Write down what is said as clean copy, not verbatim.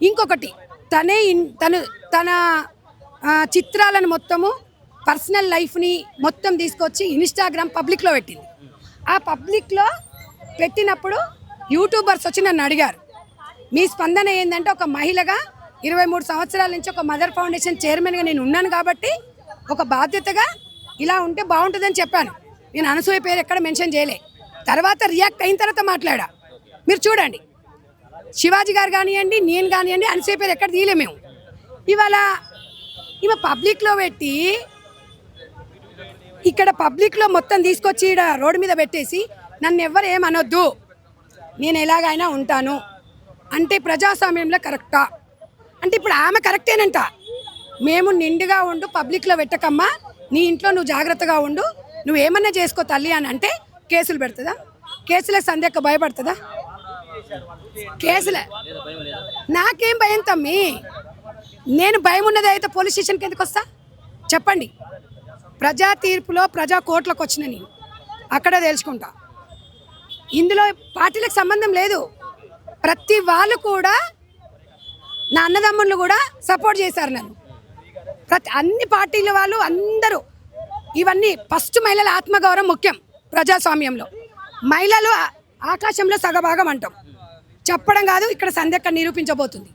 ఇంకొకటి తన చిత్రాలను మొత్తము పర్సనల్ లైఫ్ని మొత్తం తీసుకొచ్చి ఇన్స్టాగ్రామ్ పబ్లిక్లో పెట్టింది. ఆ పబ్లిక్లో పెట్టినప్పుడు యూట్యూబర్స్ వచ్చి నన్ను అడిగారు, మీ స్పందన ఏంటంటే, ఒక మహిళగా 23 సంవత్సరాల నుంచి ఒక మదర్ ఫౌండేషన్ చైర్మన్గా నేను ఉన్నాను కాబట్టి ఒక బాధ్యతగా ఇలా ఉంటే బాగుంటుందని చెప్పాను. నేను అనసూయ పేరు ఎక్కడ మెన్షన్ చేయలే. తర్వాత రియాక్ట్ అయిన తర్వాత మాట్లాడా. మీరు చూడండి, శివాజీ గారు కానివ్వండి, నేను కానివ్వండి, అనసూయ పేరు ఎక్కడ తీయలే మేము. ఇవాళ ఈమె పబ్లిక్లో పెట్టి, ఇక్కడ పబ్లిక్లో మొత్తం తీసుకొచ్చి ఇక్కడ రోడ్డు మీద పెట్టేసి నన్ను ఎవ్వరు ఏమనొద్దు, నేను ఎలాగైనా ఉంటాను అంటే ప్రజాస్వామ్యంలో కరెక్టా అంటే ఇప్పుడు ఆమె కరెక్టేనంట. మేము నిండుగా ఉండు, పబ్లిక్లో పెట్టకమ్మా, నీ ఇంట్లో నువ్వు జాగ్రత్తగా ఉండు, నువ్వు ఏమన్నా చేసుకో తల్లి అని అంటే కేసులు పెడుతుందా? కేసులకు సందేహ భయపడుతుందా? కేసులే నాకేం భయం తమ్మి. నేను భయం ఉన్నది అయితే పోలీస్ స్టేషన్కి ఎందుకు వస్తా చెప్పండి? ప్రజా తీర్పులో ప్రజా కోర్టులకు వచ్చిన నేను అక్కడే తెలుసుకుంటా. ఇందులో పార్టీలకు సంబంధం లేదు. ప్రతి వాళ్ళు కూడా, నా అన్నదమ్ముళ్ళు కూడా సపోర్ట్ చేశారు నన్ను. అన్ని పార్టీల వాళ్ళు అందరూ. ఇవన్నీ ఫస్ట్ మహిళల ఆత్మగౌరవం ముఖ్యం ప్రజాస్వామ్యంలో. మహిళలు ఆకాశంలో సగభాగం అంటాం, చెప్పడం కాదు. ఇక్కడ సంధ్యక్క నిరూపించబోతుంది.